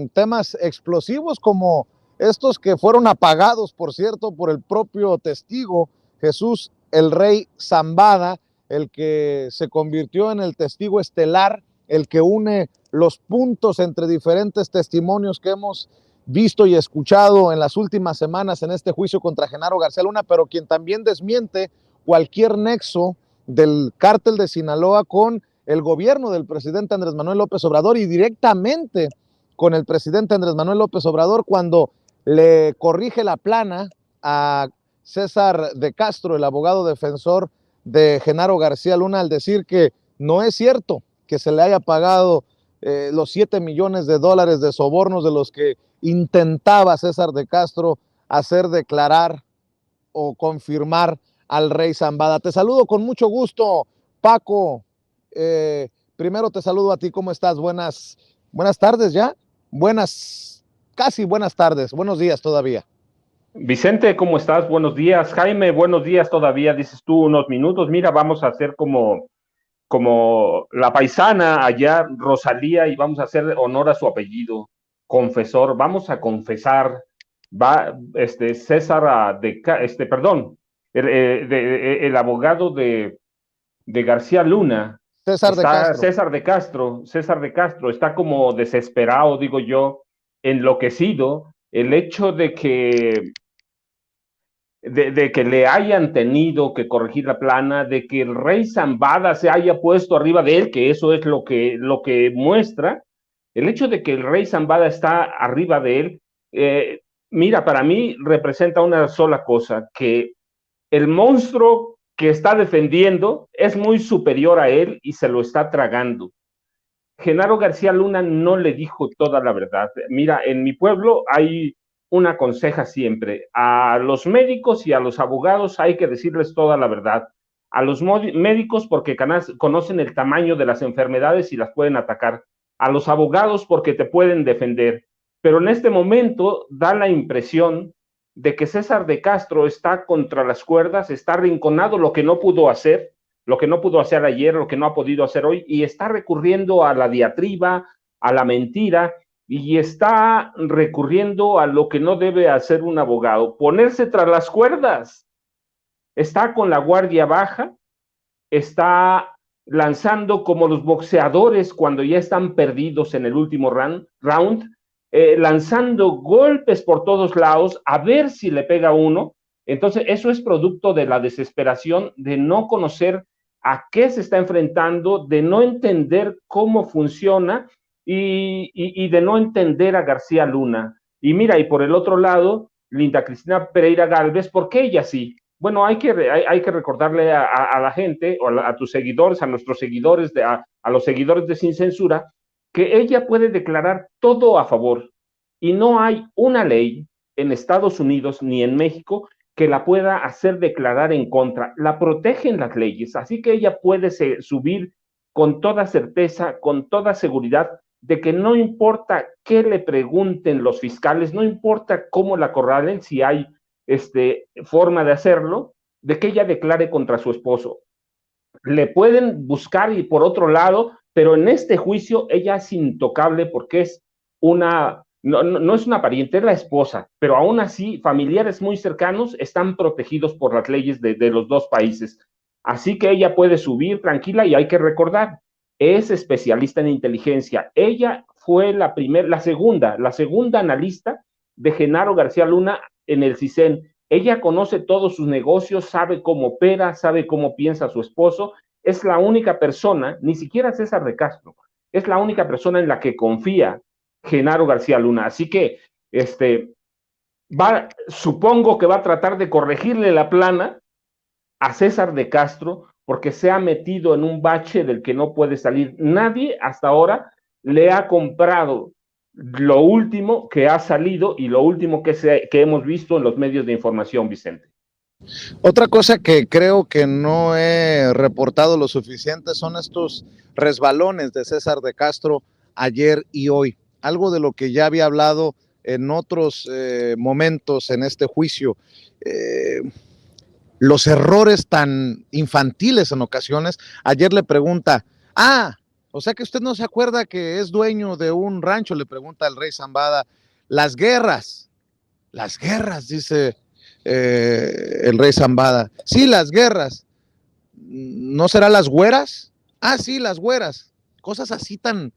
temas explosivos como estos que fueron apagados, por cierto, por el propio testigo Jesús el Rey Zambada, el que se convirtió en el testigo estelar, el que une los puntos entre diferentes testimonios que hemos visto y escuchado en las últimas semanas en este juicio contra Genaro García Luna, pero quien también desmiente cualquier nexo del cártel de Sinaloa con el gobierno del presidente Andrés Manuel López Obrador y directamente con el presidente Andrés Manuel López Obrador cuando le corrige la plana a César de Castro, el abogado defensor de Genaro García Luna, al decir que no es cierto que se le haya pagado los 7 millones de dólares de sobornos de los que intentaba César de Castro hacer declarar o confirmar al rey Zambada. Te saludo con mucho gusto, Paco. Primero te saludo a ti, ¿cómo estás? Buenas tardes ya. Casi buenas tardes, buenos días todavía. Vicente, ¿cómo estás? Buenos días. Jaime, buenos días todavía, dices tú, unos minutos. Mira, vamos a hacer como la paisana allá, Rosalía, y vamos a hacer honor a su apellido, confesor. Vamos a confesar, César el abogado de García Luna, César de Castro, está como desesperado, digo yo, enloquecido, el hecho de que le hayan tenido que corregir la plana, de que el rey Zambada se haya puesto arriba de él, que eso es lo que muestra, el hecho de que el rey Zambada está arriba de él, mira, para mí representa una sola cosa, que el monstruo que está defendiendo es muy superior a él y se lo está tragando. Genaro García Luna no le dijo toda la verdad. Mira, en mi pueblo hay una conseja siempre. A los médicos y a los abogados hay que decirles toda la verdad. A los médicos porque conocen el tamaño de las enfermedades y las pueden atacar. A los abogados porque te pueden defender. Pero en este momento da la impresión de que César de Castro está contra las cuerdas, está arrinconado, lo que no pudo hacer ayer, lo que no ha podido hacer hoy, y está recurriendo a la diatriba, a la mentira, y está recurriendo a lo que no debe hacer un abogado, ponerse tras las cuerdas. Está con la guardia baja, está lanzando como los boxeadores cuando ya están perdidos en el último round, lanzando golpes por todos lados, a ver si le pega uno. Entonces, eso es producto de la desesperación de no conocer a qué se está enfrentando, de no entender cómo funciona y de no entender a García Luna. Y mira, y por el otro lado, Linda Cristina Pereira Gálvez, ¿por qué ella sí? Bueno, hay que recordarle a la gente, o a tus seguidores, a nuestros seguidores, a los seguidores de Sin Censura, que ella puede declarar todo a favor. Y no hay una ley en Estados Unidos ni en México que la pueda hacer declarar en contra. La protegen las leyes, así que ella puede subir con toda certeza, con toda seguridad, de que no importa qué le pregunten los fiscales, no importa cómo la acorralen, si hay forma de hacerlo, de que ella declare contra su esposo. Le pueden buscar y por otro lado, pero en este juicio ella es intocable porque es no es una pariente, es la esposa, pero aún así familiares muy cercanos están protegidos por las leyes de los dos países. Así que ella puede subir tranquila y hay que recordar, es especialista en inteligencia. Ella fue la segunda analista de Genaro García Luna en el CISEN. Ella conoce todos sus negocios, sabe cómo opera, sabe cómo piensa su esposo. Es la única persona, ni siquiera César de Castro, es la única persona en la que confía Genaro García Luna. Así que supongo que va a tratar de corregirle la plana a César de Castro porque se ha metido en un bache del que no puede salir. Nadie hasta ahora le ha comprado lo último que ha salido y lo último que hemos visto en los medios de información, Vicente. Otra cosa que creo que no he reportado lo suficiente son estos resbalones de César de Castro ayer y hoy. Algo de lo que ya había hablado en otros momentos en este juicio. Los errores tan infantiles en ocasiones. Ayer le pregunta, O sea que usted no se acuerda que es dueño de un rancho, le pregunta el rey Zambada. Las guerras, dice el rey Zambada. Sí, las guerras. ¿No será las güeras? Ah, sí, las güeras. Cosas así tan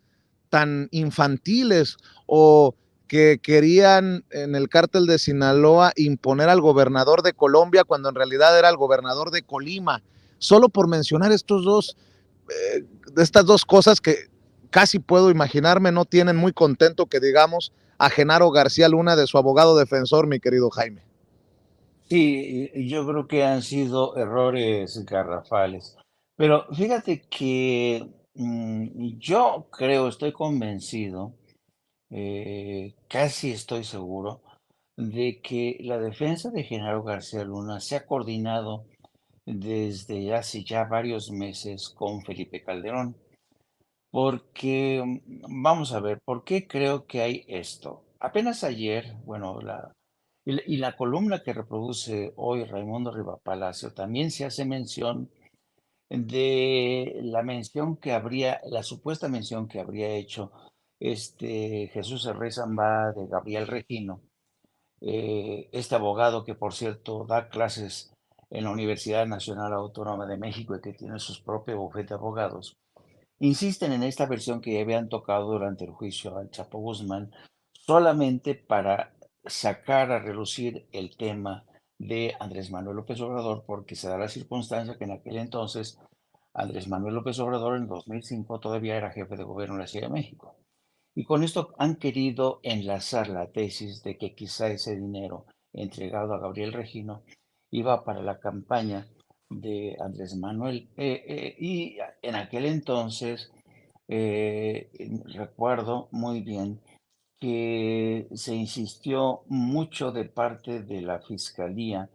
infantiles, o que querían en el cártel de Sinaloa imponer al gobernador de Colombia cuando en realidad era el gobernador de Colima. Solo por mencionar estas dos cosas que casi puedo imaginarme, no tienen muy contento, que digamos, a Genaro García Luna de su abogado defensor, mi querido Jaime. Sí, y yo creo que han sido errores garrafales. Pero fíjate que yo creo, estoy convencido, casi estoy seguro, de que la defensa de Genaro García Luna se ha coordinado desde hace ya varios meses con Felipe Calderón. Porque, vamos a ver, ¿por qué creo que hay esto? Apenas ayer, bueno, la columna que reproduce hoy Raimundo Riva Palacio también se hace mención de la supuesta mención que habría hecho Jesús el Rey Zambada de Gabriel Regino, este abogado que por cierto da clases en la Universidad Nacional Autónoma de México y que tiene sus propios bufete de abogados. Insisten en esta versión que ya habían tocado durante el juicio al Chapo Guzmán, solamente para sacar a relucir el tema de Andrés Manuel López Obrador, porque se da la circunstancia que en aquel entonces Andrés Manuel López Obrador en 2005 todavía era jefe de gobierno de la Ciudad de México. Y con esto han querido enlazar la tesis de que quizá ese dinero entregado a Gabriel Regino iba para la campaña de Andrés Manuel. Y en aquel entonces recuerdo muy bien que se insistió mucho de parte de la Fiscalía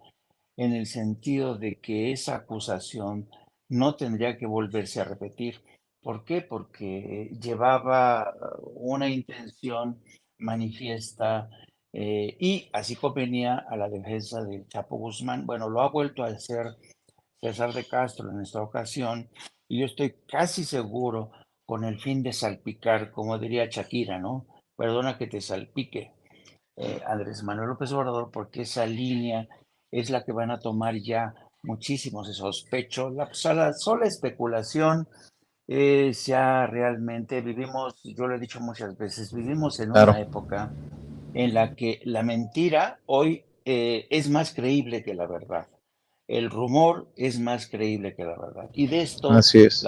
en el sentido de que esa acusación no tendría que volverse a repetir. ¿Por qué? Porque llevaba una intención manifiesta y así convenía a la defensa del Chapo Guzmán. Bueno, lo ha vuelto a hacer César de Castro en esta ocasión y yo estoy casi seguro con el fin de salpicar, como diría Shakira, ¿no? Perdona que te salpique, Andrés Manuel López Obrador, porque esa línea es la que van a tomar ya muchísimos, se sospecho. La sola especulación ya realmente vivimos, yo lo he dicho muchas veces, vivimos en Claro. una época en la que la mentira hoy es más creíble que la verdad. El rumor es más creíble que la verdad. Y de esto Así es.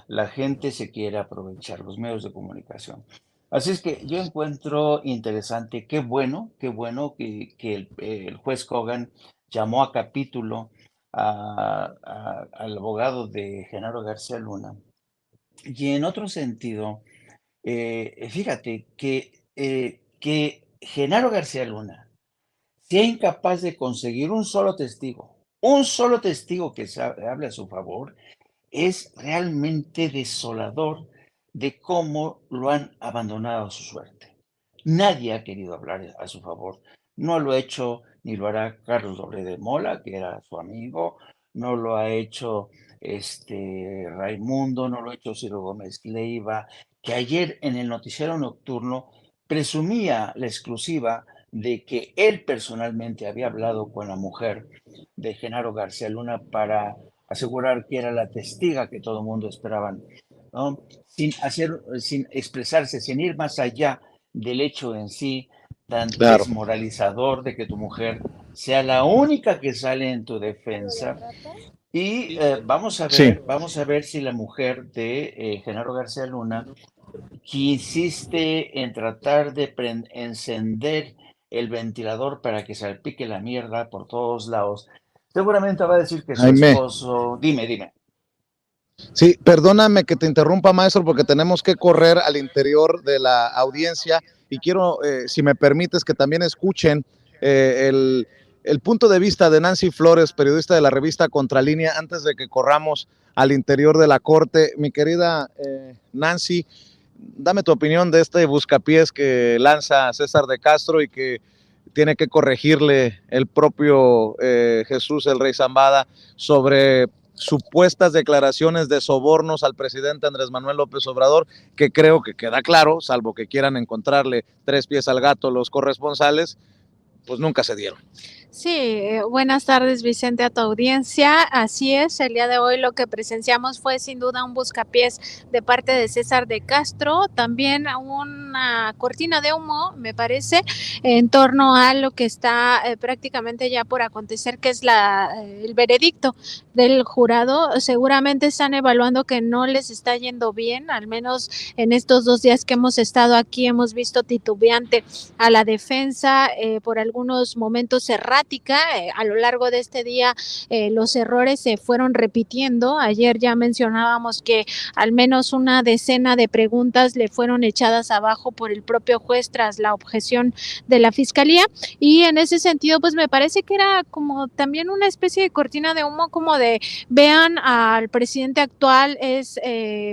la gente se quiere aprovechar, los medios de comunicación. Así es que yo encuentro interesante, qué bueno que el juez Kogan llamó a capítulo al abogado de Genaro García Luna. Y en otro sentido, fíjate que Genaro García Luna sea incapaz de conseguir un solo testigo que hable a su favor, es realmente desolador de cómo lo han abandonado a su suerte. Nadie ha querido hablar a su favor. No lo ha hecho ni lo hará Carlos Loret de Mola, que era su amigo, no lo ha hecho Raimundo, no lo ha hecho Ciro Gómez Leiva, que ayer en el noticiero nocturno presumía la exclusiva de que él personalmente había hablado con la mujer de Genaro García Luna para asegurar que era la testiga que todo el mundo esperaban, ¿no? Sin expresarse, sin ir más allá del hecho en sí tan Claro. desmoralizador de que tu mujer sea la única que sale en tu defensa. Y Sí. vamos a ver si la mujer de Genaro García Luna, que insiste en tratar de encender el ventilador para que salpique la mierda por todos lados, seguramente va a decir que su Jaime. esposo, dime. Sí, perdóname que te interrumpa, maestro, porque tenemos que correr al interior de la audiencia y quiero, si me permites, que también escuchen el punto de vista de Nancy Flores, periodista de la revista Contralínea, antes de que corramos al interior de la corte. Mi querida Nancy, dame tu opinión de este buscapiés que lanza César de Castro y que tiene que corregirle el propio Jesús el Rey Zambada sobre supuestas declaraciones de sobornos al presidente Andrés Manuel López Obrador, que creo que queda claro, salvo que quieran encontrarle 3 pies al gato los corresponsales, pues nunca se dieron. Sí, buenas tardes, Vicente, a tu audiencia. Así es, el día de hoy lo que presenciamos fue sin duda un buscapiés de parte de César de Castro, también una cortina de humo, me parece, en torno a lo que está prácticamente ya por acontecer, que es el veredicto del jurado. Seguramente están evaluando que no les está yendo bien, al menos en estos 2 días que hemos estado aquí hemos visto titubeante a la defensa, por algunos momentos errática. A lo largo de este día los errores se fueron repitiendo. Ayer ya mencionábamos que al menos una decena de preguntas le fueron echadas abajo por el propio juez tras la objeción de la fiscalía, y en ese sentido pues me parece que era como también una especie de cortina de humo, como de vean al presidente actual es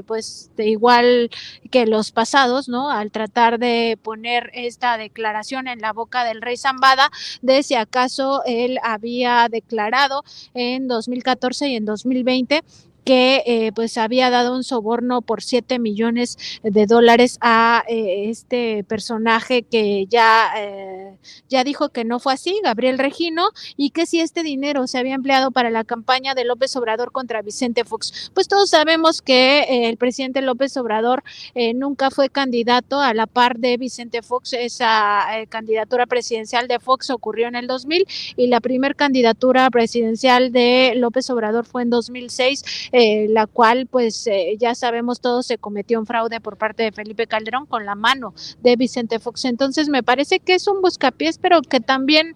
pues de igual que los pasados, ¿no? Al tratar de poner esta declaración en la boca del rey Zambada de si acaso él había declarado en 2014 y en 2020 que pues había dado un soborno por $7 millones a este personaje que ya dijo que no fue así, Gabriel Regino, y que si este dinero se había empleado para la campaña de López Obrador contra Vicente Fox. Pues todos sabemos que el presidente López Obrador nunca fue candidato a la par de Vicente Fox. Esa candidatura presidencial de Fox ocurrió en el 2000 y la primer candidatura presidencial de López Obrador fue en 2006, la cual pues ya sabemos todos se cometió un fraude por parte de Felipe Calderón con la mano de Vicente Fox. Entonces me parece que es un buscapiés, pero que también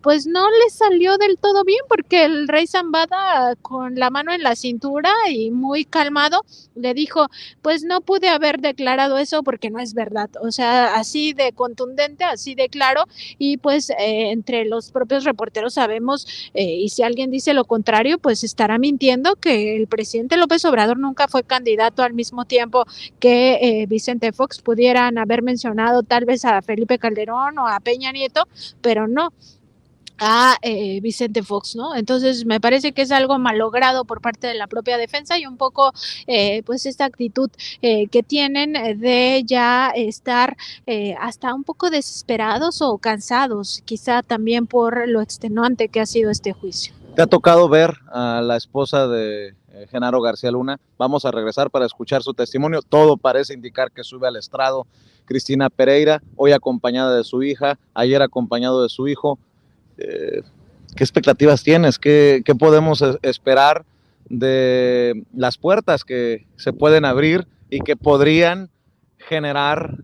pues no le salió del todo bien, porque el rey Zambada con la mano en la cintura y muy calmado le dijo, pues no pude haber declarado eso porque no es verdad. O sea, así de contundente, así de claro, y pues entre los propios reporteros sabemos, y si alguien dice lo contrario, pues estará mintiendo, que el presidente López Obrador nunca fue candidato al mismo tiempo que Vicente Fox. Pudieran haber mencionado tal vez a Felipe Calderón o a Peña Nieto, pero no a Vicente Fox, ¿no? Entonces me parece que es algo malogrado por parte de la propia defensa y un poco pues esta actitud que tienen de ya estar hasta un poco desesperados o cansados, quizá también por lo extenuante que ha sido este juicio. ¿Te ha tocado ver a la esposa de Genaro García Luna? Vamos a regresar para escuchar su testimonio. Todo parece indicar que sube al estrado Cristina Pereira, hoy acompañada de su hija, ayer acompañado de su hijo. ¿Qué expectativas tienes? ¿Qué podemos esperar de las puertas que se pueden abrir y que podrían generar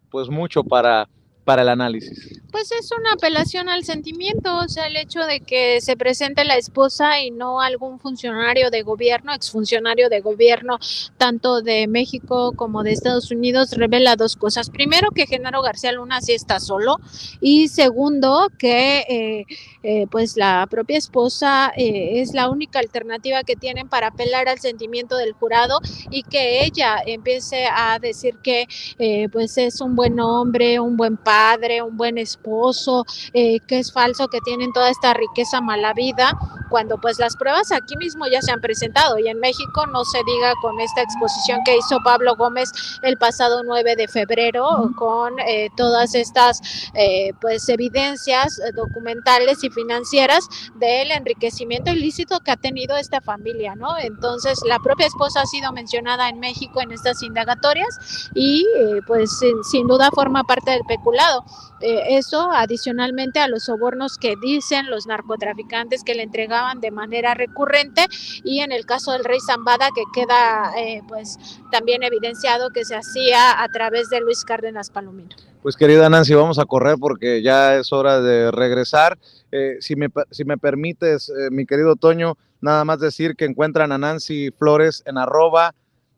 pues mucho para el análisis? Pues es una apelación al sentimiento, o sea, el hecho de que se presente la esposa y no algún funcionario de gobierno, exfuncionario de gobierno, tanto de México como de Estados Unidos, revela 2 cosas. Primero, que Genaro García Luna sí está solo, y segundo, que pues la propia esposa es la única alternativa que tienen para apelar al sentimiento del jurado, y que ella empiece a decir que pues es un buen hombre, un buen padre, un buen esposo, que es falso que tienen toda esta riqueza mala vida, cuando pues las pruebas aquí mismo ya se han presentado, y en México no se diga con esta exposición que hizo Pablo Gómez el pasado 9 de febrero con todas estas pues evidencias documentales y financieras del enriquecimiento ilícito que ha tenido esta familia, ¿no? Entonces la propia esposa ha sido mencionada en México en estas indagatorias y pues sin duda forma parte del peculado. Eso adicionalmente a los sobornos que dicen los narcotraficantes que le entregaban de manera recurrente, y en el caso del rey Zambada que queda pues también evidenciado que se hacía a través de Luis Cárdenas Palomino. Pues querida Nancy, vamos a correr porque ya es hora de regresar. Si me permites, mi querido Toño, nada más decir que encuentran a Nancy Flores en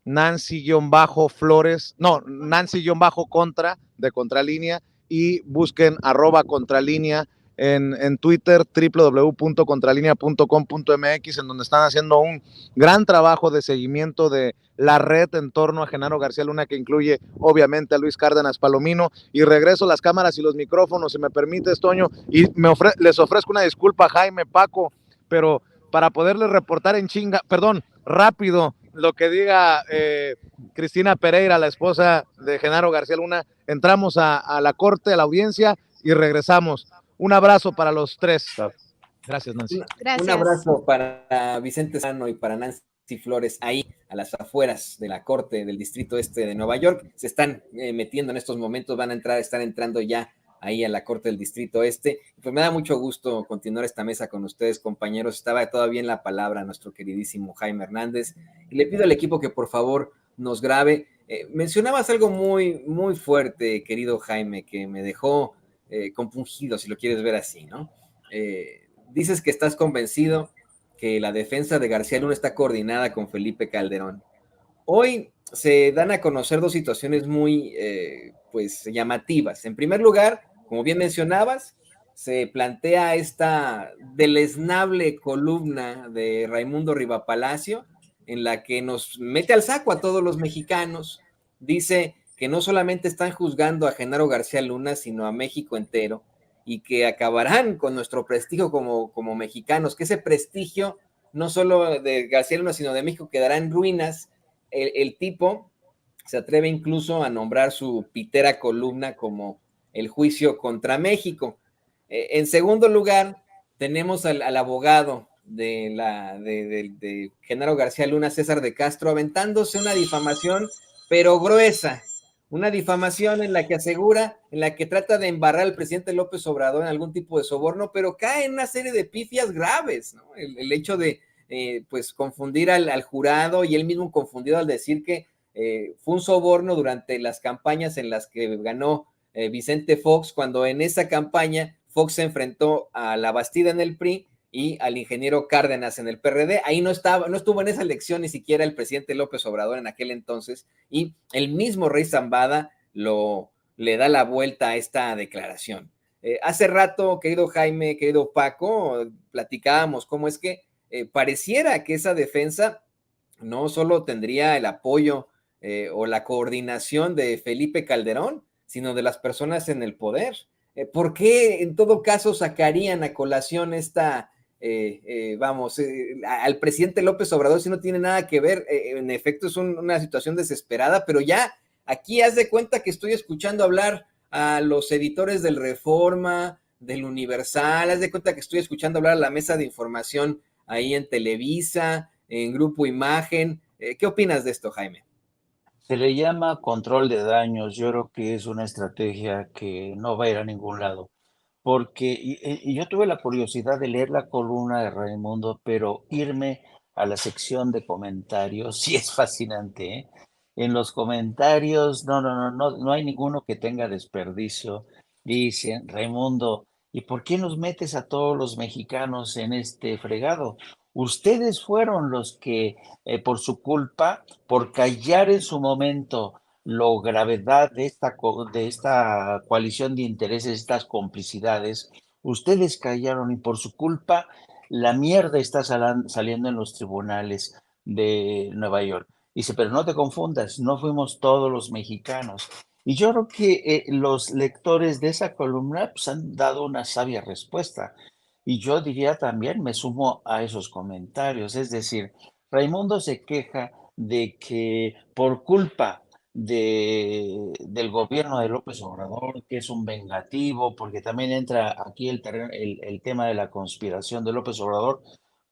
@Nancy-Flores, no, Nancy-contra de Contralínea, y busquen @Contralínea en Twitter, www.contralinea.com.mx, en donde están haciendo un gran trabajo de seguimiento de la red en torno a Genaro García Luna, que incluye obviamente a Luis Cárdenas Palomino. Y regreso las cámaras y los micrófonos, si me permites, Toño, y les ofrezco una disculpa, Jaime, Paco, pero para poderles reportar en chinga, perdón, rápido, lo que diga Cristina Pereira, la esposa de Genaro García Luna. Entramos a la corte, a la audiencia y regresamos. Un abrazo para los tres. Gracias, Nancy. Un abrazo para Vicente Sano y para Nancy Flores, ahí a las afueras de la corte del Distrito Este de Nueva York. Se están metiendo en estos momentos, están entrando ya ahí a la corte del Distrito Este. Pues me da mucho gusto continuar esta mesa con ustedes, compañeros. Estaba todavía en la palabra nuestro queridísimo Jaime Hernández. Y le pido al equipo que por favor nos grabe. Mencionabas algo muy, muy fuerte, querido Jaime, que me dejó compungido, si lo quieres ver así, ¿no? Dices que estás convencido que la defensa de García Luna está coordinada con Felipe Calderón. Hoy se dan a conocer dos situaciones muy pues llamativas. En primer lugar, como bien mencionabas, se plantea esta deleznable columna de Raimundo Rivapalacio en la que nos mete al saco a todos los mexicanos. Dice que no solamente están juzgando a Genaro García Luna, sino a México entero, y que acabarán con nuestro prestigio como mexicanos, que ese prestigio no solo de García Luna, sino de México quedará en ruinas. El tipo se atreve incluso a nombrar su pitera columna como el juicio contra México. En segundo lugar, tenemos al abogado de Genaro García Luna, César de Castro, aventándose una difamación, pero gruesa, una difamación en la que trata de embarrar al presidente López Obrador en algún tipo de soborno, pero cae en una serie de pifias graves, ¿no? El hecho de pues confundir al jurado, y él mismo confundido al decir que fue un soborno durante las campañas en las que ganó Vicente Fox, cuando en esa campaña Fox se enfrentó a la Bastida en el PRI y al ingeniero Cárdenas en el PRD. Ahí no estuvo en esa elección ni siquiera el presidente López Obrador en aquel entonces, y el mismo Rey Zambada le da la vuelta a esta declaración. Hace rato, querido Jaime, querido Paco, platicábamos cómo es que pareciera que esa defensa no solo tendría el apoyo o la coordinación de Felipe Calderón, sino de las personas en el poder. ¿Por qué en todo caso sacarían a colación al presidente López Obrador si no tiene nada que ver? En efecto es una situación desesperada, pero ya aquí haz de cuenta que estoy escuchando hablar a los editores del Reforma, del Universal, haz de cuenta que estoy escuchando hablar a la mesa de información ahí en Televisa, en Grupo Imagen. ¿Qué opinas de esto, Jaime? Se le llama control de daños. Yo creo que es una estrategia que no va a ir a ningún lado. Porque y yo tuve la curiosidad de leer la columna de Raimundo, pero irme a la sección de comentarios sí es fascinante, ¿eh? En los comentarios, no hay ninguno que tenga desperdicio. Dicen, Raimundo, ¿y por qué nos metes a todos los mexicanos en este fregado? Ustedes fueron los que, por su culpa, por callar en su momento la gravedad de esta coalición de intereses, estas complicidades, ustedes callaron y por su culpa la mierda está saliendo en los tribunales de Nueva York. Dice, pero no te confundas, no fuimos todos los mexicanos. Y yo creo que los lectores de esa columna pues, han dado una sabia respuesta. Y yo diría también, me sumo a esos comentarios, es decir, Raimundo se queja de que por culpa del gobierno de López Obrador, que es un vengativo, porque también entra aquí el tema de la conspiración de López Obrador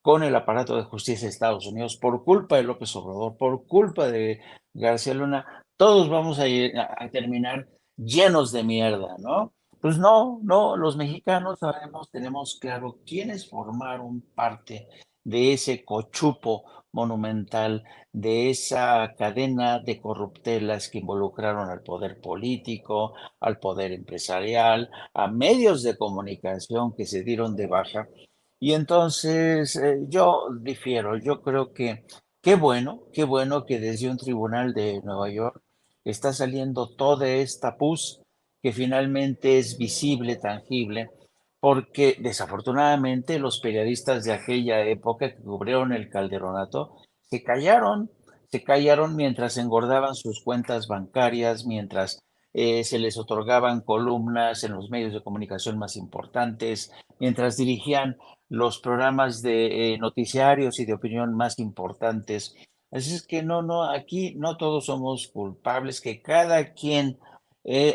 con el aparato de justicia de Estados Unidos, por culpa de López Obrador, por culpa de García Luna, todos vamos a terminar llenos de mierda, ¿no? Pues no, los mexicanos sabemos, tenemos claro quiénes formaron parte de ese cochupo monumental, de esa cadena de corruptelas que involucraron al poder político, al poder empresarial, a medios de comunicación que se dieron de baja. Y entonces yo difiero, yo creo que qué bueno que desde un tribunal de Nueva York está saliendo toda esta pus que finalmente es visible, tangible, porque desafortunadamente los periodistas de aquella época que cubrieron el Calderonato se callaron mientras engordaban sus cuentas bancarias, mientras se les otorgaban columnas en los medios de comunicación más importantes, mientras dirigían los programas de noticiarios y de opinión más importantes. Así es que aquí no todos somos culpables, que cada quien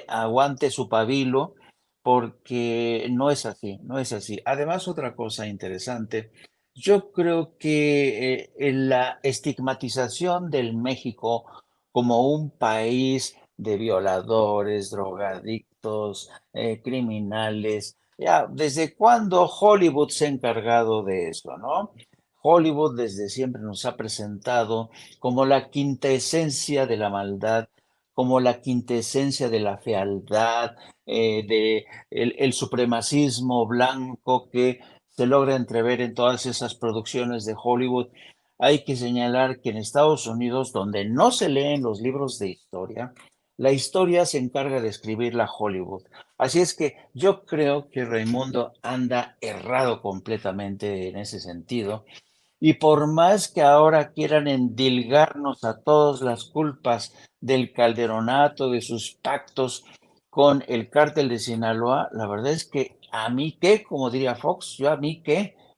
aguante su pabilo, porque no es así, no es así. Además, otra cosa interesante, yo creo que en la estigmatización del México como un país de violadores, drogadictos, criminales, ya, ¿desde cuándo Hollywood se ha encargado de eso, no? Hollywood desde siempre nos ha presentado como la quintesencia de la maldad, como la quintesencia de la fealdad, de el supremacismo blanco que se logra entrever en todas esas producciones de Hollywood. Hay que señalar que en Estados Unidos, donde no se leen los libros de historia, la historia se encarga de escribirla Hollywood. Así es que yo creo que Raimundo anda errado completamente en ese sentido. Y por más que ahora quieran endilgarnos a todas las culpas del Calderonato, de sus pactos con el cártel de Sinaloa, la verdad es que a mí qué, como diría Fox,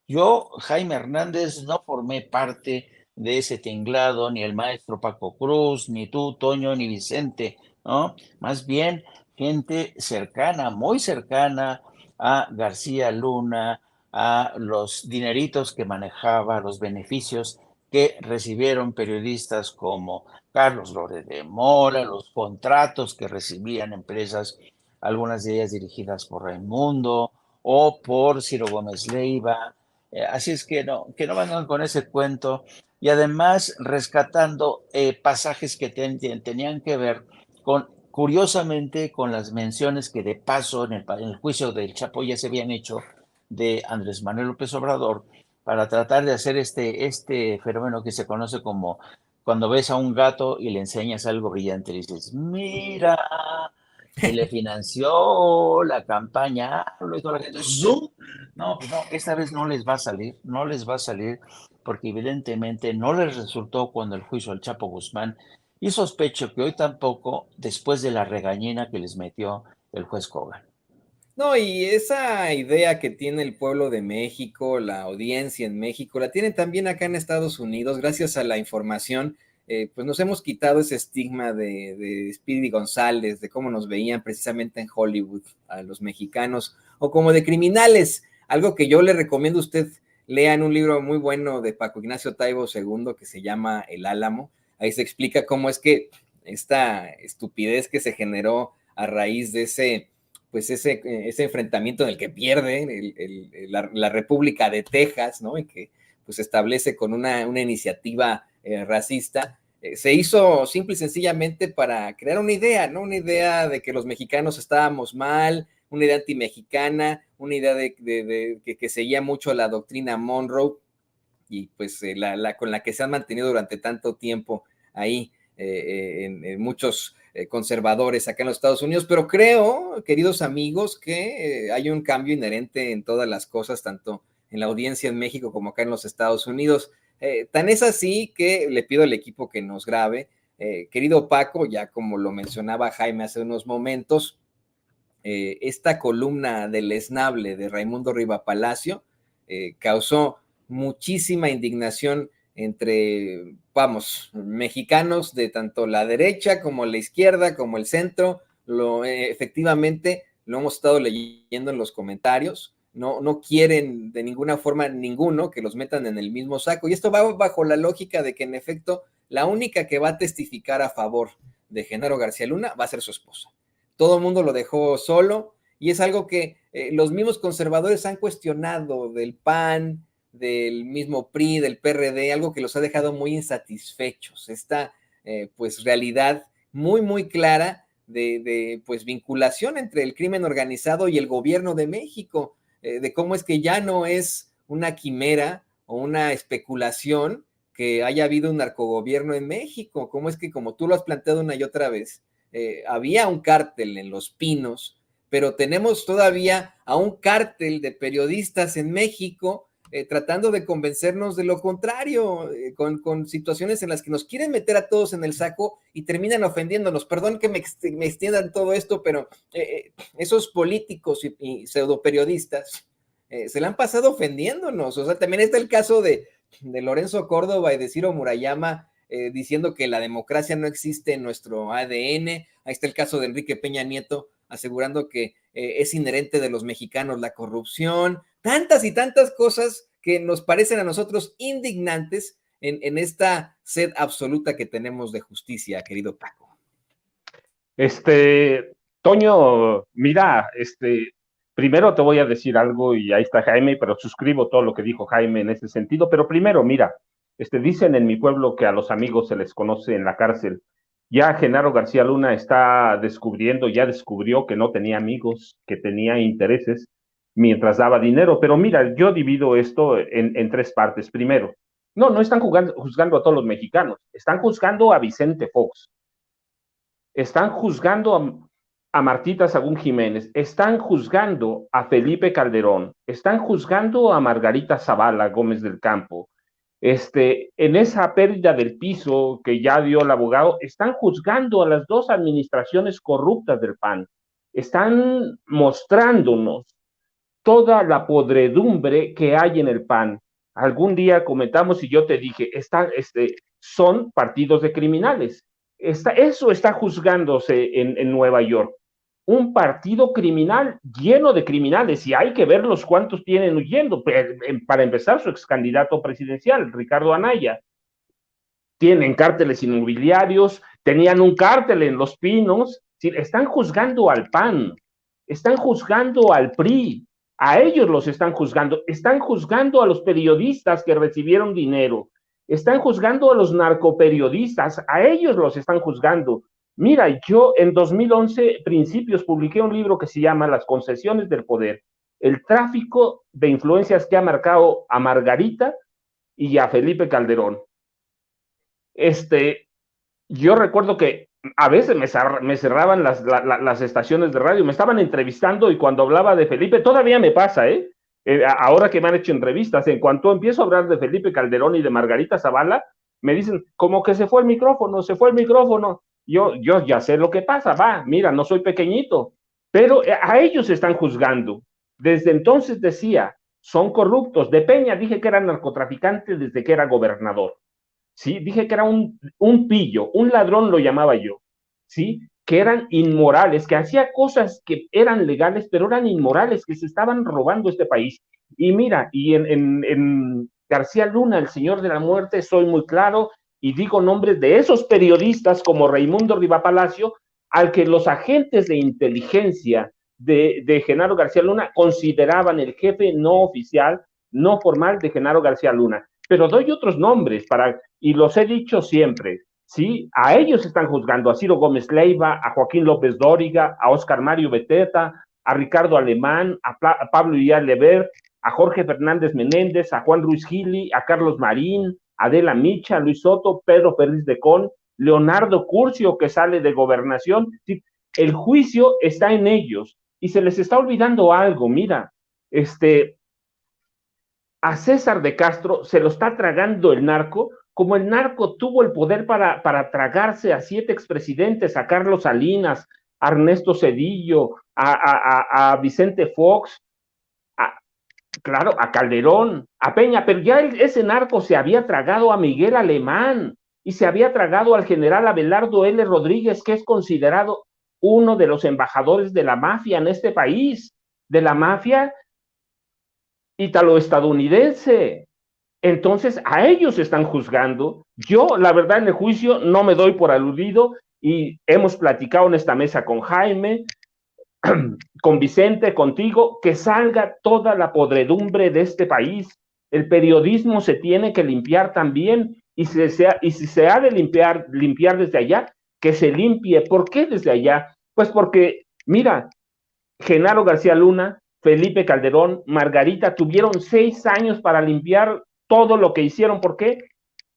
yo, Jaime Hernández, no formé parte de ese tinglado, ni el maestro Paco Cruz, ni tú, Toño, ni Vicente, ¿no? Más bien gente cercana, muy cercana a García Luna, a los dineritos que manejaba, los beneficios que recibieron periodistas como Carlos Loret de Mola, los contratos que recibían empresas, algunas de ellas dirigidas por Raimundo o por Ciro Gómez Leiva. Así es que no vengan con ese cuento y además rescatando pasajes que tenían que ver con, curiosamente, con las menciones que de paso en el juicio del Chapo ya se habían hecho de Andrés Manuel López Obrador para tratar de hacer este fenómeno que se conoce como cuando ves a un gato y le enseñas algo brillante, le dices, mira, se le financió la campaña, y toda la gente, ¡zoom! No, pues no, esta vez no les va a salir, no les va a salir, porque evidentemente no les resultó cuando el juicio al Chapo Guzmán, y sospecho que hoy tampoco, después de la regañina que les metió el juez Kogan. No, y esa idea que tiene el pueblo de México, la audiencia en México, la tienen también acá en Estados Unidos, gracias a la información, pues nos hemos quitado ese estigma de Speedy González, de cómo nos veían precisamente en Hollywood a los mexicanos, o como de criminales, algo que yo le recomiendo a usted lea en un libro muy bueno de Paco Ignacio Taibo II que se llama El Álamo. Ahí se explica cómo es que esta estupidez que se generó a raíz de ese enfrentamiento en el que pierde la República de Texas, ¿no? Y que pues establece con una iniciativa racista, se hizo simple y sencillamente para crear una idea, ¿no? Una idea de que los mexicanos estábamos mal, una idea antimexicana, una idea de que seguía mucho la doctrina Monroe y pues con la que se han mantenido durante tanto tiempo ahí en muchos conservadores acá en los Estados Unidos, pero creo, queridos amigos, que hay un cambio inherente en todas las cosas, tanto en la audiencia en México como acá en los Estados Unidos. Tan es así que le pido al equipo que nos grabe. Querido Paco, ya como lo mencionaba Jaime hace unos momentos, esta columna del esnable de Raimundo Riva Palacio causó muchísima indignación entre, vamos, mexicanos de tanto la derecha como la izquierda, como el centro. Efectivamente, lo hemos estado leyendo en los comentarios. No quieren de ninguna forma ninguno que los metan en el mismo saco. Y esto va bajo la lógica de que, en efecto, la única que va a testificar a favor de Genaro García Luna va a ser su esposa. Todo el mundo lo dejó solo y es algo que los mismos conservadores han cuestionado del PAN, del mismo PRI, del PRD, algo que los ha dejado muy insatisfechos. Esta pues realidad muy, muy clara de pues vinculación entre el crimen organizado y el gobierno de México, de cómo es que ya no es una quimera o una especulación que haya habido un narcogobierno en México, cómo es que, como tú lo has planteado una y otra vez, había un cártel en Los Pinos, pero tenemos todavía a un cártel de periodistas en México tratando de convencernos de lo contrario, con situaciones en las que nos quieren meter a todos en el saco y terminan ofendiéndonos. Perdón que me extiendan todo esto, pero esos políticos y pseudoperiodistas se la han pasado ofendiéndonos. O sea, también está el caso de Lorenzo Córdoba y de Ciro Murayama, diciendo que la democracia no existe en nuestro ADN. Ahí está el caso de Enrique Peña Nieto, asegurando que es inherente de los mexicanos la corrupción. Tantas y tantas cosas que nos parecen a nosotros indignantes en esta sed absoluta que tenemos de justicia, querido Paco. Toño, mira, primero te voy a decir algo, y ahí está Jaime, pero suscribo todo lo que dijo Jaime en ese sentido. Pero primero, mira, dicen en mi pueblo que a los amigos se les conoce en la cárcel. Ya Genaro García Luna ya descubrió que no tenía amigos, que tenía intereses mientras daba dinero. Pero mira, yo divido esto en tres partes. Primero, no están juzgando a todos los mexicanos, están juzgando a Vicente Fox, están juzgando a Martita Sagún Jiménez, están juzgando a Felipe Calderón, están juzgando a Margarita Zavala Gómez del Campo. En esa pérdida del piso que ya dio el abogado, están juzgando a las dos administraciones corruptas del PAN. Están mostrándonos toda la podredumbre que hay en el PAN. Algún día comentamos y yo te dije, son partidos de criminales. Eso está juzgándose en Nueva York. Un partido criminal lleno de criminales, y hay que ver los cuántos tienen huyendo. Para empezar, su ex candidato presidencial, Ricardo Anaya. Tienen cárteles inmobiliarios, tenían un cártel en Los Pinos. Están juzgando al PAN, están juzgando al PRI, a ellos los están juzgando a los periodistas que recibieron dinero, están juzgando a los narcoperiodistas, a ellos los están juzgando. Mira, yo en 2011, principios, publiqué un libro que se llama Las concesiones del poder, el tráfico de influencias que ha marcado a Margarita y a Felipe Calderón. Yo recuerdo que a veces me cerraban las estaciones de radio, me estaban entrevistando, y cuando hablaba de Felipe, todavía me pasa, ahora que me han hecho entrevistas, en cuanto empiezo a hablar de Felipe Calderón y de Margarita Zavala, me dicen, como que se fue el micrófono. Yo ya sé lo que pasa, mira, no soy pequeñito, pero a ellos están juzgando. Desde entonces decía, son corruptos. De Peña dije que era narcotraficante desde que era gobernador. ¿Sí? Dije que era un pillo, un ladrón lo llamaba yo, ¿sí? Que eran inmorales, que hacía cosas que eran legales, pero eran inmorales, que se estaban robando este país. Y mira, y en García Luna, el señor de la muerte, soy muy claro, y digo nombres de esos periodistas como Raimundo Rivapalacio, al que los agentes de inteligencia de Genaro García Luna consideraban el jefe no oficial, no formal de Genaro García Luna. Pero doy otros nombres y los he dicho siempre, ¿sí? A ellos están juzgando, a Ciro Gómez Leiva, a Joaquín López Dóriga, a Óscar Mario Beteta, a Ricardo Alemán, a Pablo Iliad Lever, a Jorge Fernández Menéndez, a Juan Ruiz Gili, a Carlos Marín, a Adela Micha, a Luis Soto, Pedro Ferriz de Con, Leonardo Curcio, que sale de Gobernación. ¿Sí? El juicio está en ellos, y se les está olvidando algo. Mira, a César de Castro se lo está tragando el narco, como el narco tuvo el poder para tragarse a 7 expresidentes, a Carlos Salinas, a Ernesto Zedillo, a Vicente Fox, claro, a Calderón, a Peña, pero ya ese narco se había tragado a Miguel Alemán y se había tragado al general Abelardo L. Rodríguez, que es considerado uno de los embajadores de la mafia en este país, de la mafia italo-estadounidense. Entonces, a ellos están juzgando. Yo, la verdad, en el juicio no me doy por aludido, y hemos platicado en esta mesa con Jaime, con Vicente, contigo, que salga toda la podredumbre de este país. El periodismo se tiene que limpiar también, y si se ha de limpiar desde allá, que se limpie. ¿Por qué desde allá? Pues porque, mira, Genaro García Luna, Felipe Calderón, Margarita tuvieron 6 años para limpiar todo lo que hicieron. ¿Por qué?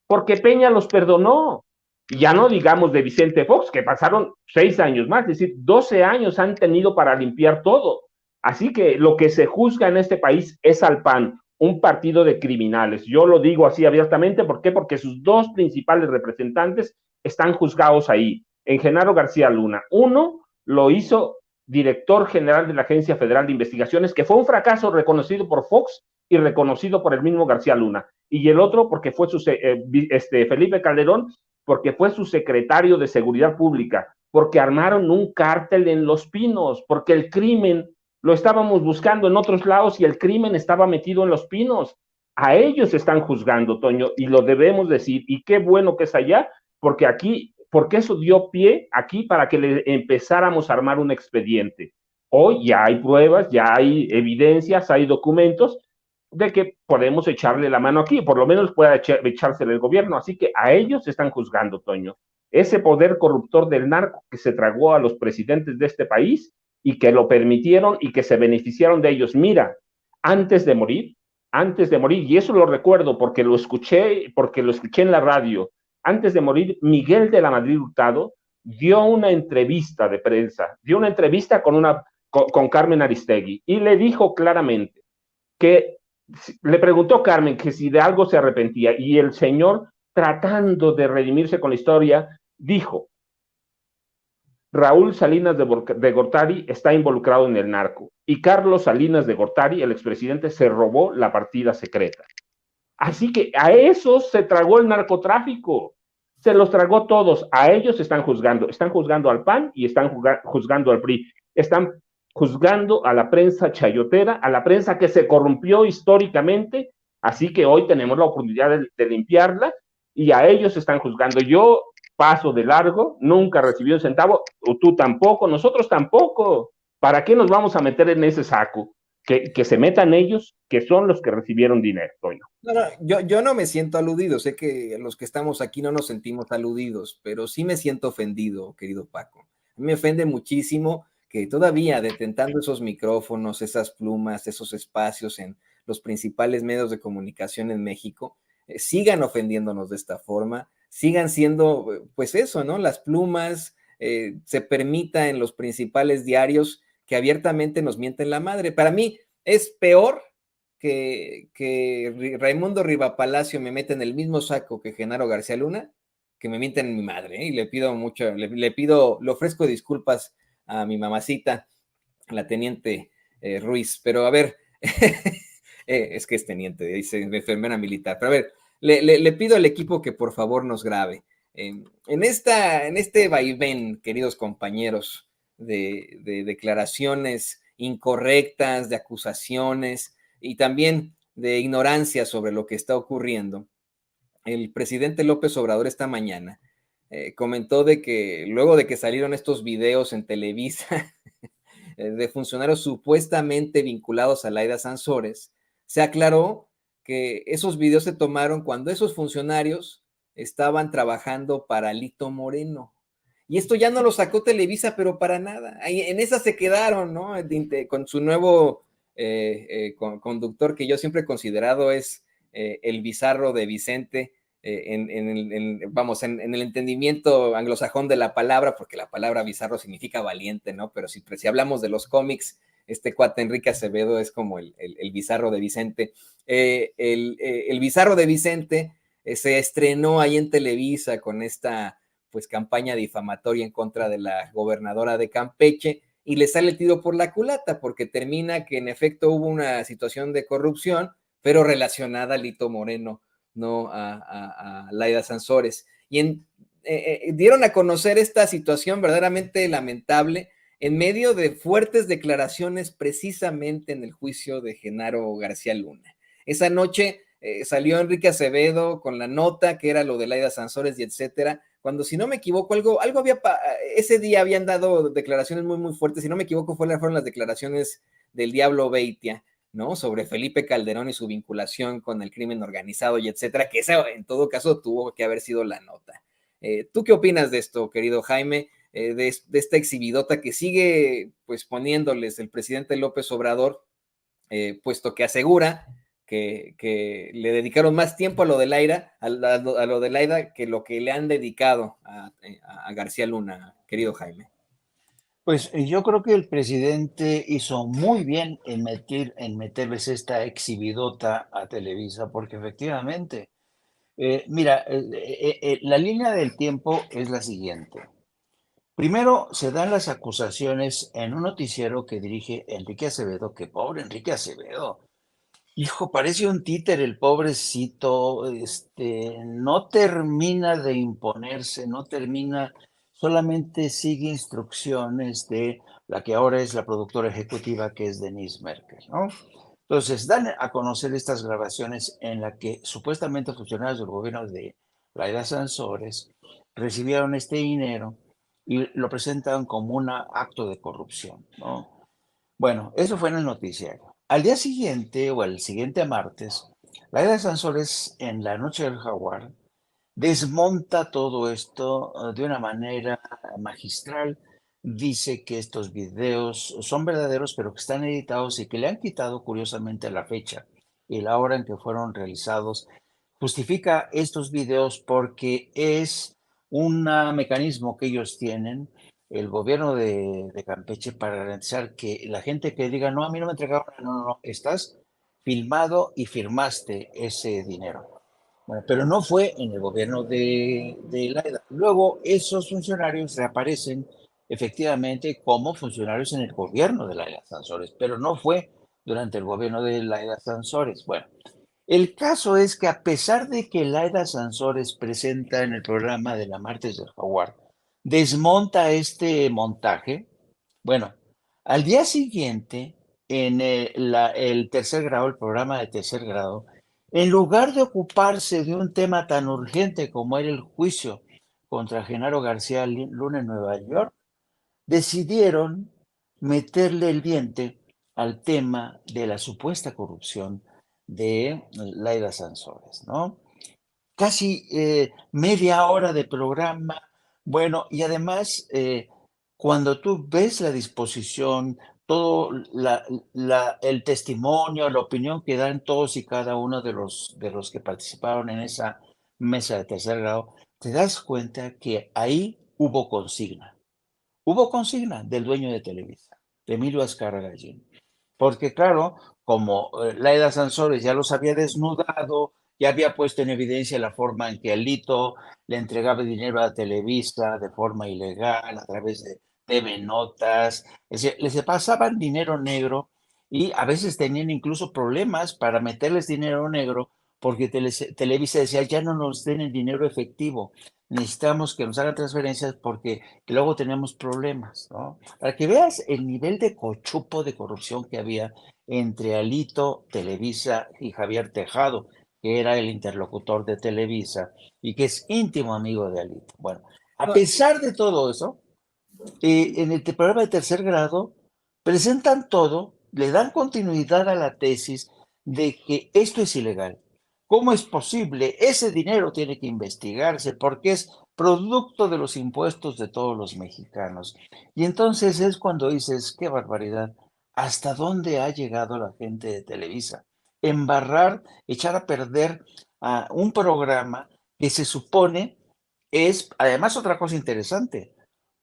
Porque Peña los perdonó. Y ya no digamos de Vicente Fox, que pasaron 6 años más, es decir, 12 años han tenido para limpiar todo. Así que lo que se juzga en este país es al PAN, un partido de criminales. Yo lo digo así abiertamente. ¿Por qué? Porque sus 2 principales representantes están juzgados ahí, en Genaro García Luna. Uno lo hizo director general de la Agencia Federal de Investigaciones, que fue un fracaso reconocido por Fox y reconocido por el mismo García Luna. Y el otro porque fue Felipe Calderón, porque fue su secretario de Seguridad Pública, porque armaron un cártel en Los Pinos, porque el crimen lo estábamos buscando en otros lados y el crimen estaba metido en Los Pinos. A ellos están juzgando, Toño, y lo debemos decir, y qué bueno que es allá, porque eso dio pie aquí para que le empezáramos a armar un expediente. Hoy ya hay pruebas, ya hay evidencias, hay documentos de que podemos echarle la mano aquí, por lo menos pueda echársele el gobierno, así que a ellos están juzgando, Toño. Ese poder corruptor del narco que se tragó a los presidentes de este país y que lo permitieron y que se beneficiaron de ellos. Mira, antes de morir, y eso lo recuerdo porque lo escuché en la radio, antes de morir, Miguel de la Madrid Hurtado dio una entrevista de prensa, con Carmen Aristegui, y le dijo claramente que le preguntó Carmen que si de algo se arrepentía, y el señor, tratando de redimirse con la historia, dijo: Raúl Salinas de Gortari está involucrado en el narco, y Carlos Salinas de Gortari, el expresidente, se robó la partida secreta. Así que a esos se tragó el narcotráfico, se los tragó todos, a ellos están juzgando al PAN y están juzgando al PRI, están juzgando a la prensa chayotera, a la prensa que se corrompió históricamente, así que hoy tenemos la oportunidad de limpiarla, y a ellos están juzgando. Yo paso de largo, nunca recibí un centavo, tú tampoco, nosotros tampoco. ¿Para qué nos vamos a meter en ese saco? Que se metan ellos, que son los que recibieron dinero, Toño. No, yo no me siento aludido, sé que los que estamos aquí no nos sentimos aludidos, pero sí me siento ofendido, querido Paco. A mí me ofende muchísimo que todavía detentando esos micrófonos, esas plumas, esos espacios en los principales medios de comunicación en México, sigan ofendiéndonos de esta forma, sigan siendo, pues eso, ¿no? Las plumas, se permita en los principales diarios que abiertamente nos mienten la madre. Para mí es peor que Raimundo Rivapalacio me meta en el mismo saco que Genaro García Luna, que me mienten en mi madre, ¿eh? Y le pido mucho, le ofrezco disculpas a mi mamacita, la teniente Ruiz, pero a ver, es que es teniente, dice enfermera militar, pero a ver, le pido al equipo que por favor nos grabe. En este vaivén, queridos compañeros, de declaraciones incorrectas, de acusaciones y también de ignorancia sobre lo que está ocurriendo, el presidente López Obrador esta mañana comentó de que luego de que salieron estos videos en Televisa de funcionarios supuestamente vinculados a Laida Sansores, se aclaró que esos videos se tomaron cuando esos funcionarios estaban trabajando para Lito Moreno. Y esto ya no lo sacó Televisa, pero para nada. Ahí, en esa se quedaron, ¿no? Con su nuevo conductor, que yo siempre he considerado es el bizarro de Vicente, en el entendimiento anglosajón de la palabra, porque la palabra bizarro significa valiente, ¿no? Pero si hablamos de los cómics, este cuate Enrique Acevedo es como el bizarro de Vicente. El bizarro de Vicente se estrenó ahí en Televisa con esta pues campaña difamatoria en contra de la gobernadora de Campeche, y le sale el tiro por la culata, porque termina que en efecto hubo una situación de corrupción, pero relacionada a Lito Moreno, no a Laida Sansores. Y dieron a conocer esta situación verdaderamente lamentable en medio de fuertes declaraciones precisamente en el juicio de Genaro García Luna. Esa noche salió Enrique Acevedo con la nota que era lo de Laida Sansores y etcétera, cuando, si no me equivoco, algo había, ese día habían dado declaraciones muy, muy fuertes, si no me equivoco, fueron las declaraciones del Diablo Beitia, ¿no? Sobre Felipe Calderón y su vinculación con el crimen organizado y etcétera, que esa en todo caso tuvo que haber sido la nota. ¿Tú qué opinas de esto, querido Jaime? De esta exhibidota que sigue pues poniéndoles el presidente López Obrador, puesto que asegura que le dedicaron más tiempo a lo de Laida, que lo que le han dedicado a García Luna, querido Jaime. Pues yo creo que el presidente hizo muy bien en meterles esta exhibidota a Televisa, porque efectivamente, mira, la línea del tiempo es la siguiente. Primero se dan las acusaciones en un noticiero que dirige Enrique Acevedo, que pobre Enrique Acevedo. Hijo, parece un títer el pobrecito, no termina de imponerse, no termina, solamente sigue instrucciones de la que ahora es la productora ejecutiva, que es Denise Merkel, ¿no? Entonces, dan a conocer estas grabaciones en la que supuestamente funcionarios del gobierno de Laida Sansores recibieron este dinero y lo presentan como un acto de corrupción, ¿no? Bueno, eso fue en el noticiario. Al día siguiente o el siguiente martes, Laida Sansores en La Noche del Jaguar desmonta todo esto de una manera magistral. Dice que estos videos son verdaderos, pero que están editados y que le han quitado curiosamente la fecha y la hora en que fueron realizados. Justifica estos videos porque es un mecanismo que ellos tienen, el gobierno de Campeche, para garantizar que la gente que diga, no, a mí no me entregaron, no, no, no, estás filmado y firmaste ese dinero. Bueno, pero no fue en el gobierno de Laida. Luego, esos funcionarios reaparecen efectivamente como funcionarios en el gobierno de Laida Sansores, pero no fue durante el gobierno de Laida Sansores. Bueno, el caso es que a pesar de que Laida Sansores presenta en el programa de la Martes del Jaguar, desmonta este montaje, bueno, al día siguiente, en el tercer grado, el programa de tercer grado, en lugar de ocuparse de un tema tan urgente como era el juicio contra Genaro García Luna en Nueva York, decidieron meterle el diente al tema de la supuesta corrupción de Laida Sansores, ¿no? Casi media hora de programa. Bueno, y además, cuando tú ves la disposición, todo el testimonio, la opinión que dan todos y cada uno de los que participaron en esa mesa de tercer grado, te das cuenta que ahí hubo consigna. Hubo consigna del dueño de Televisa, de Emilio Azcárraga Gallín. Porque claro, como Laida Sansores ya los había desnudado, ya había puesto en evidencia la forma en que Alito le entregaba dinero a Televisa de forma ilegal a través de TV Notas, es decir, les pasaban dinero negro y a veces tenían incluso problemas para meterles dinero negro porque Televisa decía, ya no nos den el dinero efectivo, necesitamos que nos hagan transferencias porque luego tenemos problemas, ¿no? Para que veas el nivel de cochupo de corrupción que había entre Alito, Televisa y Javier Tejado, que era el interlocutor de Televisa y que es íntimo amigo de Alito. Bueno, a pesar de todo eso, en el programa de tercer grado presentan todo, le dan continuidad a la tesis de que esto es ilegal. ¿Cómo es posible? Ese dinero tiene que investigarse porque es producto de los impuestos de todos los mexicanos. Y entonces es cuando dices, qué barbaridad, ¿hasta dónde ha llegado la gente de Televisa? Embarrar, echar a perder a un programa que se supone es, además, otra cosa interesante.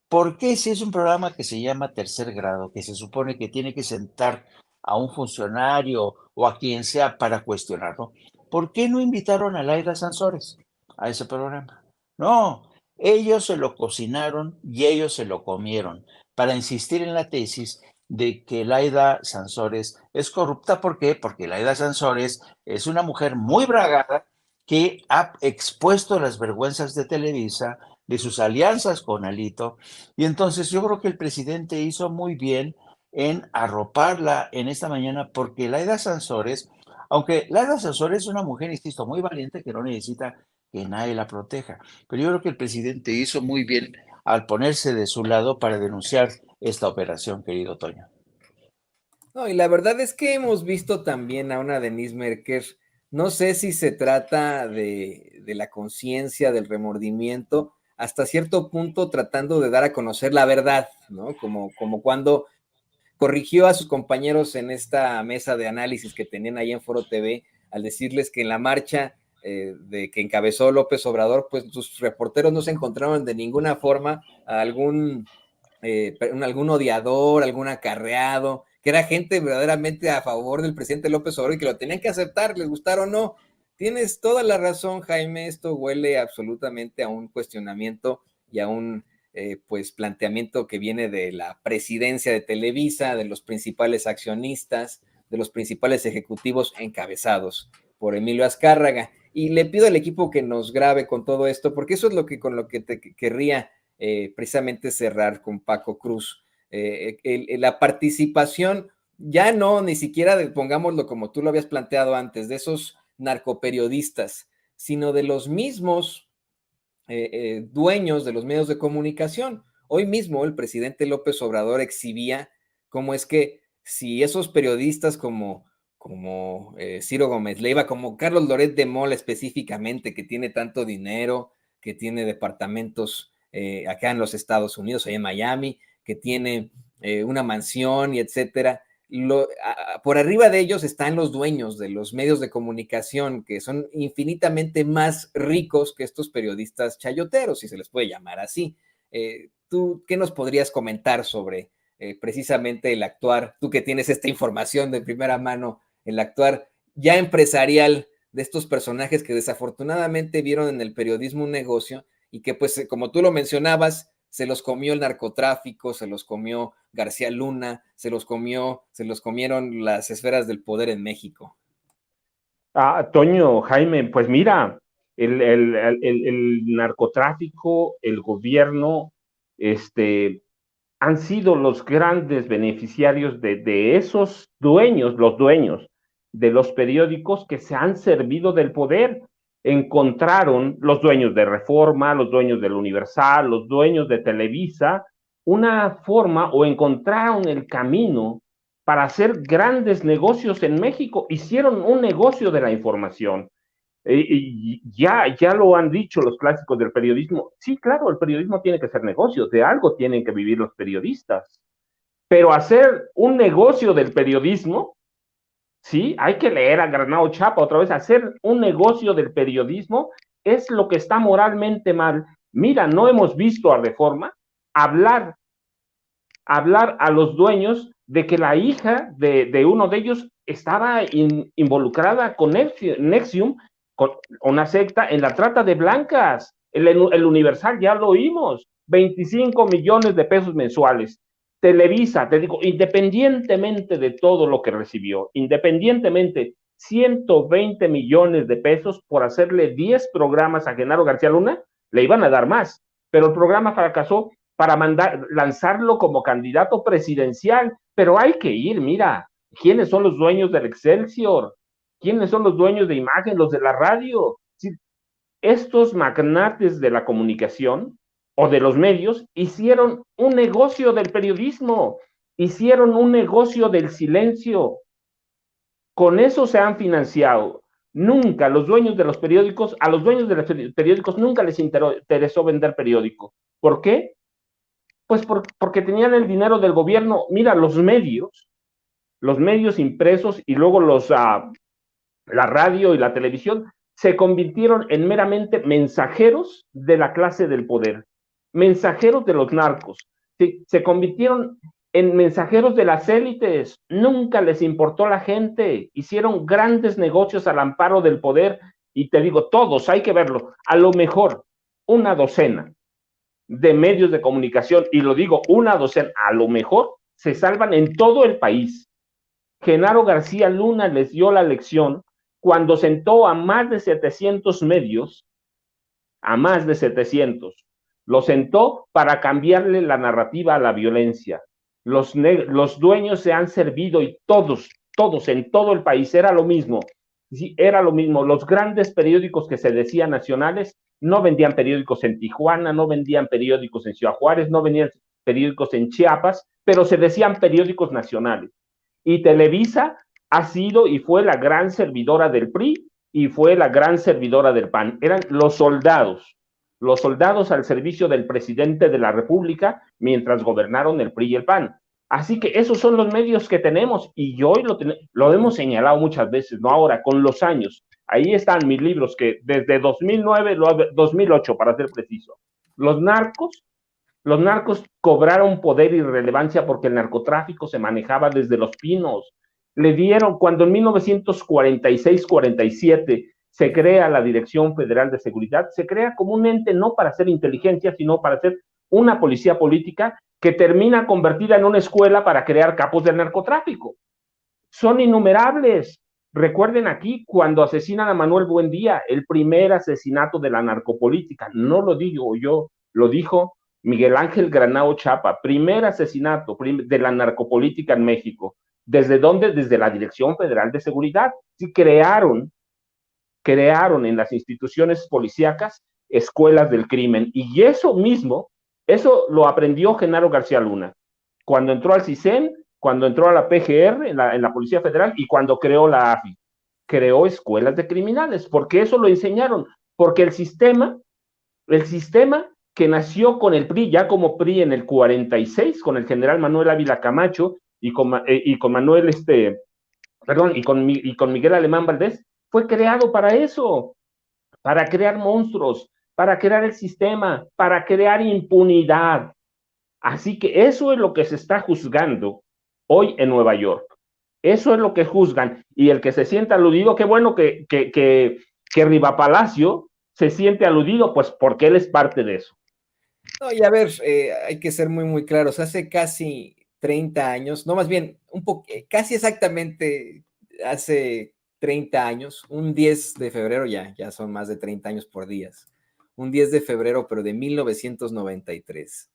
¿Por qué si es un programa que se llama Tercer Grado, que se supone que tiene que sentar a un funcionario o a quien sea para cuestionarlo? ¿Por qué no invitaron a Laida Sansores a ese programa? No, ellos se lo cocinaron y ellos se lo comieron para insistir en la tesis de que Laida Sansores es corrupta. ¿Por qué? Porque Laida Sansores es una mujer muy bragada que ha expuesto las vergüenzas de Televisa, de sus alianzas con Alito, y entonces yo creo que el presidente hizo muy bien en arroparla en esta mañana, porque Laida Sansores, aunque Laida Sansores es una mujer, insisto, muy valiente, que no necesita que nadie la proteja, pero yo creo que el presidente hizo muy bien al ponerse de su lado para denunciar esta operación, querido Toño. No, y la verdad es que hemos visto también a una Denise Merker, no sé si se trata de la conciencia, del remordimiento, hasta cierto punto tratando de dar a conocer la verdad, ¿no? Como cuando corrigió a sus compañeros en esta mesa de análisis que tenían ahí en Foro TV, al decirles que en la marcha de que encabezó López Obrador, pues sus reporteros no se encontraron de ninguna forma a algún odiador, algún acarreado, que era gente verdaderamente a favor del presidente López Obrador y que lo tenían que aceptar, les gustara o no. Tienes toda la razón, Jaime, esto huele absolutamente a un cuestionamiento y a un pues planteamiento que viene de la presidencia de Televisa, de los principales accionistas, de los principales ejecutivos encabezados por Emilio Azcárraga. Y le pido al equipo que nos grabe con todo esto, porque eso es con lo que te querría precisamente cerrar con Paco Cruz. La participación, ya no, ni siquiera pongámoslo como tú lo habías planteado antes, de esos narcoperiodistas, sino de los mismos dueños de los medios de comunicación. Hoy mismo el presidente López Obrador exhibía cómo es que si esos periodistas como Ciro Gómez Leiva, como Carlos Loret de Mola específicamente, que tiene tanto dinero, que tiene departamentos acá en los Estados Unidos, allá en Miami, que tiene una mansión y etcétera, por arriba de ellos están los dueños de los medios de comunicación, que son infinitamente más ricos que estos periodistas chayoteros, si se les puede llamar así. ¿Tú qué nos podrías comentar sobre precisamente el actuar, tú que tienes esta información de primera mano, el actuar ya empresarial de estos personajes que desafortunadamente vieron en el periodismo un negocio y que, pues, como tú lo mencionabas, se los comió el narcotráfico, se los comió García Luna, se los comieron las esferas del poder en México? Toño, Jaime, pues mira, el narcotráfico, el gobierno, han sido los grandes beneficiarios de esos dueños, los dueños de los periódicos que se han servido del poder. Encontraron los dueños de Reforma, los dueños del Universal, los dueños de Televisa, una forma o encontraron el camino para hacer grandes negocios en México. Hicieron un negocio de la información. Y ya lo han dicho los clásicos del periodismo. Sí, claro, el periodismo tiene que ser negocio, de algo tienen que vivir los periodistas. Pero hacer un negocio del periodismo, sí, hay que leer a Granado Chapa otra vez, hacer un negocio del periodismo es lo que está moralmente mal. Mira, no hemos visto a Reforma hablar a los dueños de que la hija de uno de ellos estaba involucrada con Nexium, con una secta, en la trata de blancas. El Universal, ya lo oímos, 25 millones de pesos mensuales. Televisa, te digo, independientemente de todo lo que recibió, independientemente, 120 millones de pesos por hacerle 10 programas a Genaro García Luna, le iban a dar más, pero el programa fracasó para lanzarlo como candidato presidencial, pero hay que ir, mira, ¿quiénes son los dueños del Excelsior? ¿Quiénes son los dueños de Imagen, los de la radio? Sí, estos magnates de la comunicación o de los medios hicieron un negocio del periodismo, hicieron un negocio del silencio. Con eso se han financiado. Nunca los dueños de los periódicos, a los dueños de los periódicos nunca les interesó vender periódico. ¿Por qué? Pues porque tenían el dinero del gobierno. Mira, los medios impresos y luego la radio y la televisión se convirtieron en meramente mensajeros de la clase del poder, mensajeros de los narcos, se convirtieron en mensajeros de las élites. Nunca les importó la gente, hicieron grandes negocios al amparo del poder, y te digo, todos, hay que verlo, a lo mejor una docena de medios de comunicación, y lo digo, una docena, a lo mejor se salvan en todo el país. Genaro García Luna les dio la lección cuando sentó a más de 700 medios, a más de 700, lo sentó para cambiarle la narrativa a la violencia. Los dueños se han servido, y todos en todo el país, era lo mismo. Sí, era lo mismo. Los grandes periódicos que se decían nacionales no vendían periódicos en Tijuana, no vendían periódicos en Ciudad Juárez, no vendían periódicos en Chiapas, pero se decían periódicos nacionales. Y Televisa ha sido y fue la gran servidora del PRI y fue la gran servidora del PAN. Eran los soldados al servicio del presidente de la República mientras gobernaron el PRI y el PAN. Así que esos son los medios que tenemos, y hoy lo hemos señalado muchas veces, no ahora, con los años. Ahí están mis libros que desde 2009, 2008 para ser preciso. Los narcos cobraron poder y relevancia porque el narcotráfico se manejaba desde Los Pinos. Le dieron, cuando en 1946-47 se crea la Dirección Federal de Seguridad, se crea como un ente no para hacer inteligencia, sino para hacer una policía política que termina convertida en una escuela para crear capos del narcotráfico. Son innumerables. Recuerden aquí cuando asesinan a Manuel Buendía, el primer asesinato de la narcopolítica. No lo digo yo, lo dijo Miguel Ángel Granado Chapa, primer asesinato de la narcopolítica en México. ¿Desde dónde? Desde la Dirección Federal de Seguridad. Sí, crearon en las instituciones policíacas escuelas del crimen. Y eso mismo, eso lo aprendió Genaro García Luna, cuando entró al CISEN, cuando entró a la PGR, en la Policía Federal, y cuando creó la AFI. Creó escuelas de criminales, porque eso lo enseñaron, porque el sistema que nació con el PRI, ya como PRI en el 46, con el general Manuel Ávila Camacho, y con Manuel, y con Miguel Alemán Valdés, fue creado para eso, para crear monstruos, para crear el sistema, para crear impunidad. Así que eso es lo que se está juzgando hoy en Nueva York. Eso es lo que juzgan. Y el que se sienta aludido, qué bueno que Riva Palacio se siente aludido, pues porque él es parte de eso. No, y a ver, hay que ser muy, muy claros. Hace casi 30 años, no, más bien, casi exactamente hace 30 años, un 10 de febrero, ya son más de 30 años por días, un 10 de febrero, pero de 1993.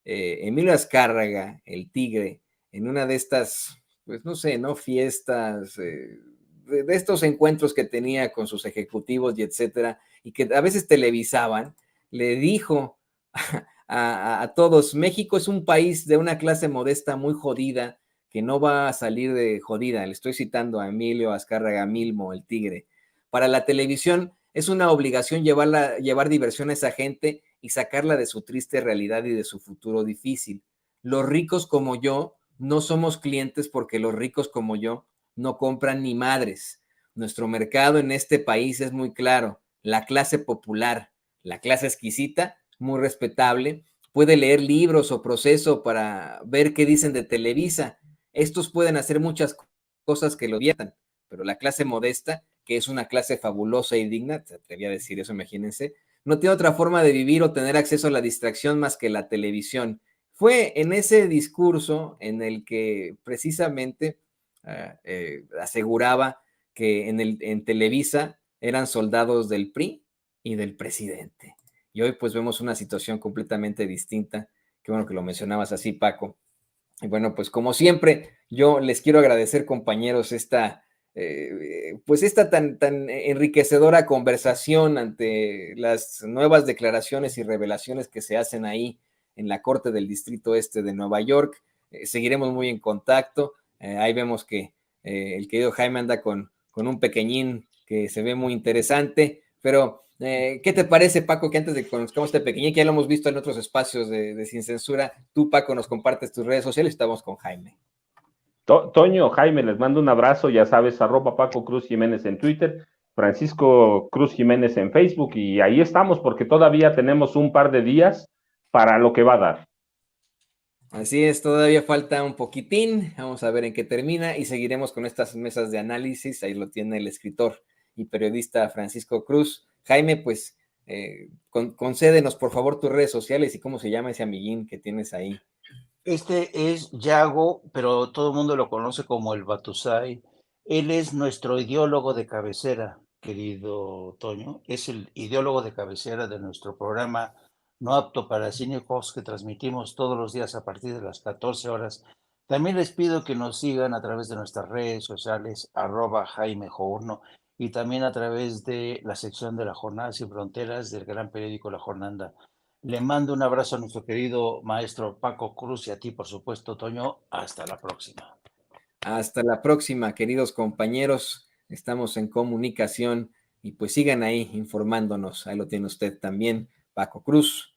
Emilio Azcárraga, el Tigre, en una de estas, pues no sé, ¿no? Fiestas, de estos encuentros que tenía con sus ejecutivos y etcétera, y que a veces televisaban, le dijo a todos, México es un país de una clase modesta muy jodida, que no va a salir de jodida. Le estoy citando a Emilio Azcárraga Milmo, el Tigre. Para la televisión es una obligación llevar diversión a esa gente y sacarla de su triste realidad y de su futuro difícil. Los ricos como yo no somos clientes porque los ricos como yo no compran ni madres. Nuestro mercado en este país es muy claro. La clase popular, la clase exquisita, muy respetable, puede leer libros o Proceso para ver qué dicen de Televisa. Estos pueden hacer muchas cosas que lo vietan, pero la clase modesta, que es una clase fabulosa y digna, se atrevía a decir eso, imagínense, no tiene otra forma de vivir o tener acceso a la distracción más que la televisión. Fue en ese discurso en el que precisamente aseguraba que en Televisa eran soldados del PRI y del presidente. Y hoy pues vemos una situación completamente distinta. Qué bueno que lo mencionabas así, Paco. Y bueno, pues como siempre, yo les quiero agradecer, compañeros, esta tan enriquecedora conversación ante las nuevas declaraciones y revelaciones que se hacen ahí en la Corte del Distrito Este de Nueva York. Seguiremos muy en contacto. Ahí vemos que el querido Jaime anda con un pequeñín que se ve muy interesante, pero ¿qué te parece, Paco, que antes de que conozcamos este pequeñín, que ya lo hemos visto en otros espacios de Sin Censura, tú, Paco, nos compartes tus redes sociales? Estamos con Jaime. Toño, Jaime, les mando un abrazo, ya sabes, @Paco Cruz Jiménez en Twitter, Francisco Cruz Jiménez en Facebook, y ahí estamos porque todavía tenemos un par de días para lo que va a dar. Así es, todavía falta un poquitín, vamos a ver en qué termina y seguiremos con estas mesas de análisis. Ahí lo tiene el escritor y periodista Francisco Cruz. Jaime, pues concédenos por favor tus redes sociales y cómo se llama ese amiguín que tienes ahí. Este es Yago, pero todo el mundo lo conoce como el Batusai. Él es nuestro ideólogo de cabecera, querido Toño. Es el ideólogo de cabecera de nuestro programa No Apto para Cínicos, que transmitimos todos los días a partir de las 14 horas. También les pido que nos sigan a través de nuestras redes sociales, @Jaime Journo, y también a través de la sección de la Jornada Sin Fronteras del gran periódico La Jornada. Le mando un abrazo a nuestro querido maestro Paco Cruz y a ti, por supuesto, Toño. Hasta la próxima. Hasta la próxima, queridos compañeros. Estamos en comunicación y pues sigan ahí informándonos. Ahí lo tiene usted también, Paco Cruz,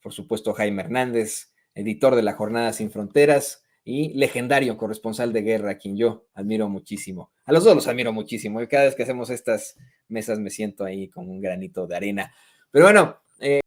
por supuesto Jaime Hernández, editor de La Jornada Sin Fronteras y legendario corresponsal de guerra, a quien yo admiro muchísimo. A los dos los admiro muchísimo. Y cada vez que hacemos estas mesas me siento ahí con un granito de arena. Pero bueno,